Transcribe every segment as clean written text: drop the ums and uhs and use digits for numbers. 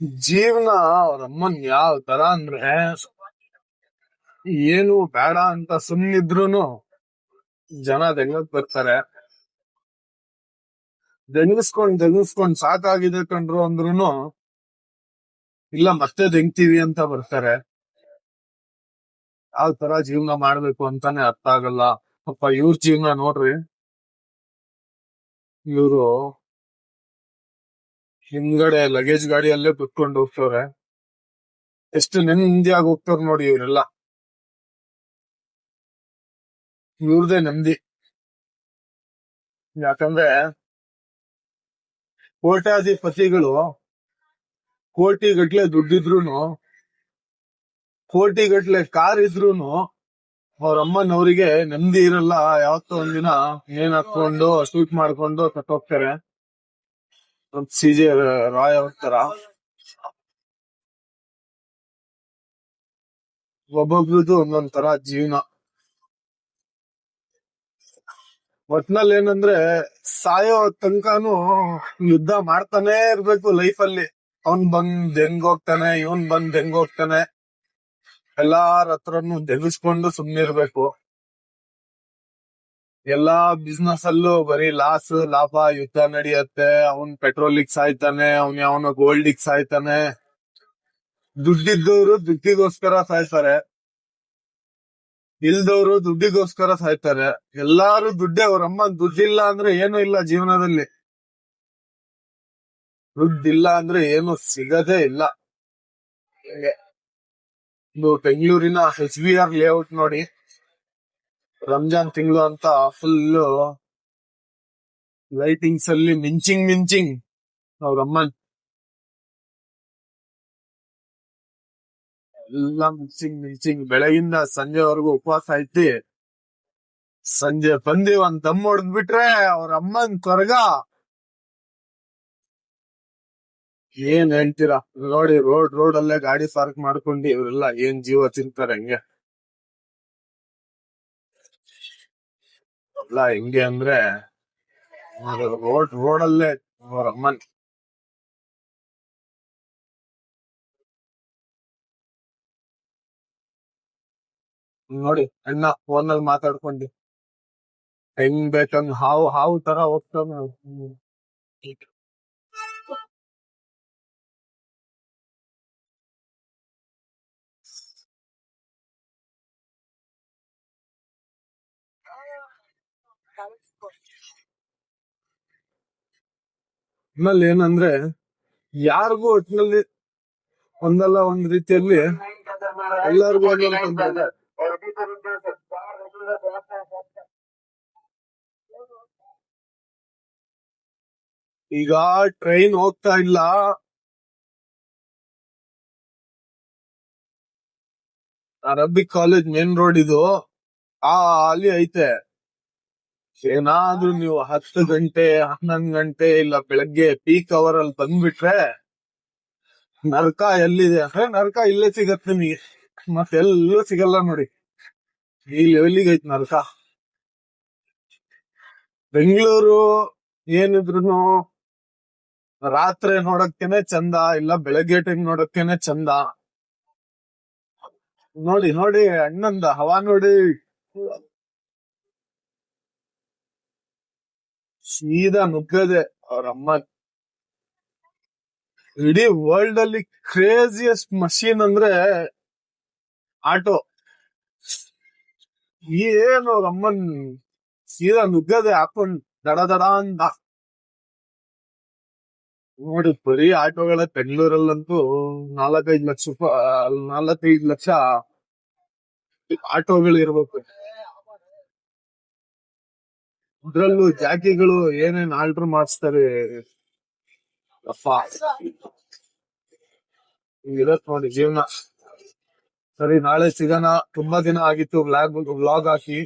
ಜೀವನ ಅವ್ರ ಅಮ್ಮನ್ ಯಾವ ತರ ಅಂದ್ರೆ ಏನು ಬೇಡ ಅಂತ ಸುಮ್ನಿದ್ರುನು ಜನ ದೆಂಗಕ್ ಬರ್ತಾರೆ. ದೆಂಗಿಸ್ಕೊಂಡ್ ಸಾಕಾಗಿದೆ ಕಂಡ್ರು ಅಂದ್ರುನು ಇಲ್ಲ ಮತ್ತೆ ದೆಂಗ್ತೀವಿ ಅಂತ ಬರ್ತಾರೆ. ಯಾವ ತರ ಜೀವನ ಮಾಡ್ಬೇಕು ಅಂತಾನೆ ಅರ್ಥ ಆಗಲ್ಲ. ಪಾಪ ಇವ್ರ ಜೀವನ ನೋಡ್ರಿ. ಇವ್ರು ಹಿಂದ್ಗಡೆ ಲಗೇಜ್ ಗಾಡಿಯಲ್ಲೇ ಕುತ್ಕೊಂಡು ಹೋಗ್ತವ್ರೆ. ಎಷ್ಟು ನೆಮ್ಮದಿಯಾಗಿ ಹೋಗ್ತವ್ರ ನೋಡಿ ಇವರೆಲ್ಲ. ಇವ್ರದೇ ನೆಮ್ಮದಿ. ಯಾಕಂದ್ರೆ ಕೋಟ್ಯಾಧಿಪತಿಗಳು ಕೋಟಿ ಗಟ್ಲೆ ದುಡ್ಡಿದ್ರುನು, ಕೋಟಿ ಗಟ್ಲೆ ಕಾರ್ ಇದ್ರುನು ಅವ್ರ ಅಮ್ಮನವ್ರಿಗೆ ನೆಮ್ಮದಿ ಇರಲ್ಲ. ಯಾವತ್ತೋ ಒಂದಿನ ಏನ್ ಹಾಕೊಂಡು ಶೂಟ್ ಮಾಡ್ಕೊಂಡು ಸತ್ತೋಗ್ತಾರೆ. CJ ರಾಯ್ ಅವ್ರ ತರ ಒಬ್ಬೊಬ್ರದ್ದು ಒಂದೊಂದ್ ತರ ಜೀವನ. ಒಟ್ನಲ್ಲಿ ಏನಂದ್ರೆ ಸಾಯೋ ತನಕನು ಯುದ್ಧ ಮಾಡ್ತಾನೆ ಇರ್ಬೇಕು ಲೈಫ್ ಅಲ್ಲಿ. ಅವನ್ ಬಂದ್ ಹೆಂಗ್ ಹೋಗ್ತಾನೆ, ಇವನ್ ಬಂದ್ ಹೆಂಗ್ ಹೋಗ್ತಾನೆ, ಎಲ್ಲಾರ ಹತ್ರನು ತೆಗಿಸ್ಕೊಂಡು ಸುಮ್ನಿರ್ಬೇಕು. ಎಲ್ಲಾ ಬಿಸ್ನೆಸ್ ಅಲ್ಲೂ ಬರೀ ಲಾಭ ಯುದ್ಧ ನಡೆಯತ್ತೆ. ಅವನ್ ಪೆಟ್ರೋಲಿಗ್ ಸಾಯ್ತಾನೆ, ಅವನ್ ಯಾವನ ಗೋಲ್ಡಿಗ್ ಸಾಯ್ತಾನೆ. ದುಡ್ಡಿದ್ದವ್ರು ದುಡ್ಡಿಗೋಸ್ಕರ ಸಾಯ್ತಾರೆ, ಇಲ್ದವ್ರು ದುಡ್ಡಿಗೋಸ್ಕರ ಸಾಯ್ತಾರೆ. ಎಲ್ಲಾರು ದುಡ್ಡೇ. ಅವ್ರ ಅಮ್ಮ ದುಡ್ಡಿಲ್ಲ ಅಂದ್ರೆ ಏನು ಇಲ್ಲ ಜೀವನದಲ್ಲಿ. ದುಡ್ಡಿಲ್ಲ ಅಂದ್ರೆ ಏನು ಸಿಗದೇ ಇಲ್ಲ. ಇದು ಬೆಂಗಳೂರಿನ SBR ಲೇಔಟ್ ನೋಡಿ. ರಂಜಾನ್ ತಿಂಗಳು ಅಂತ ಫುಲ್ ಲೈಟಿಂಗ್ಸ್ ಅಲ್ಲಿ ಮಿಂಚಿಂಗ್ ಅವ್ರ ಅಮ್ಮನ್ ಎಲ್ಲ ಮಿಂಚಿಂಗ್ ಬೆಳಗಿಂದ ಸಂಜೆವರೆಗೂ ಉಪವಾಸ ಐತಿ. ಸಂಜೆ ಬಂದಿ ಒಂದ್ ದಮ್ ಹೊಡೆದ್ಬಿಟ್ರೆ ಅವ್ರ ಅಮ್ಮನ್ ಸ್ವರ್ಗ. ಏನ್ ಹೇಳ್ತೀರಾ ನೋಡಿ. ರೋಡ್ ಅಲ್ಲೇ ಗಾಡಿ ಪಾರ್ಕ್ ಮಾಡ್ಕೊಂಡು ಇವರೆಲ್ಲ ಏನ್ ಜೀವ ತಿಂತಾರೆ. ಹೆಂಗೆ ಎಲ್ಲ ಹೆಂಗೆ ಅಂದ್ರೆ ರೋಡಲ್ಲೇ ಅವ್ರ ಅಮ್ಮನ್. ನೋಡಿ ಅಣ್ಣ ಫೋನಲ್ಲಿ ಮಾತಾಡ್ಕೊಂಡು ಹೆಂಗ್ ಬೇಕಂಗ್ ಹಾವು ತರ ಹೋಗ್ತಾನ. ಆಮೇಲೆ ಏನಂದ್ರೆ ಯಾರಿಗೂ ಒಟ್ಟಿನಲ್ಲಿ ಒಂದಲ್ಲ ಒಂದ್ ರೀತಿಯಲ್ಲಿ ಎಲ್ಲರಿಗೂ ಒಂದೊಂದು. ಈಗ ಟ್ರೈನ್ ಹೋಗ್ತಾ ಇಲ್ಲ, ಅರಬಿಕ್ ಕಾಲೇಜ್ ಮೇನ್ ರೋಡ್ ಇದು ಅಲ್ಲಿ ಐತೆ. ಏನಾದ್ರೂ ನೀವು 10 ಗಂಟೆ 11 ಗಂಟೆ ಇಲ್ಲ ಬೆಳಗ್ಗೆ ಪೀಕ್ ಅವರ್ ಅಲ್ಲಿ ಬಂದ್ಬಿಟ್ರೆ ನರಕ ಎಲ್ಲಿದೆ ಅಂದ್ರೆ ನರಕ ಇಲ್ಲೇ ಸಿಗತ್ತೆ ನಿಮಗೆ. ಮತ್ತೆಲ್ಲೂ ಸಿಗಲ್ಲ ನೋಡಿ. ಈ ಲೆವೆಲಿಗೆ ಐತ್ ನರಕ. ಬೆಂಗಳೂರು ಏನಿದ್ರು ರಾತ್ರಿ ನೋಡಕ್ಕೇನೆ ಚಂದ, ಇಲ್ಲ ಬೆಳಗ್ಗೆ ಟೈಮ್ ನೋಡಕ್ಕೇನೆ ಚಂದ. ನೋಡಿ ಅಣ್ಣಂದ ಹವಾ ನೋಡಿ. ಸೀದಾ ನುಗ್ಗದೆ ಅವ್ರ ಅಮ್ಮ. ಇಡೀ ವರ್ಲ್ಡ್ ಅಲ್ಲಿ ಕ್ರೇಜಿಯಸ್ಟ್ ಮಷೀನ್ ಅಂದ್ರೆ ಆಟೋ. ಏನು ಅವ್ರ ಅಮ್ಮನ್ ಸೀದಾ ನುಗ್ಗದೆ ಹಾಕೊಂಡ್ ದಡ ಅಂತ. ನೋಡಿ ಬರೀ ಆಟೋಗಳ ಬೆಂಗಳೂರಲ್ಲಂತೂ 4-5 ಲಕ್ಷ ಆಟೋಗಳು ಇರ್ಬೇಕು. ಅದ್ರಲ್ಲೂ ಜಾಕಿಗಳು ಏನೇನ್ ಆಲ್ಟರ್ ಮಾಡಿಸ್ತಾರೆ ಅಪ್ಪ. ಹಿಂಗಿರತ್ ನೋಡಿ ಜೀವನ. ಸರಿ, ನಾಳೆ ಸಿಗೋಣ. ತುಂಬಾ ದಿನ ಆಗಿತ್ತು ವ್ಲಾಗ್ ಹಾಕಿ.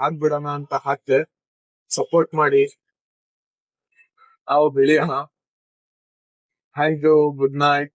ಹಾಕ್ಬಿಡೋಣ ಅಂತ ಹಾಕ್ದೆ. ಸಪೋರ್ಟ್ ಮಾಡಿ, ನಾವು ಬೆಳೆಯೋಣ. Thank you. Good night.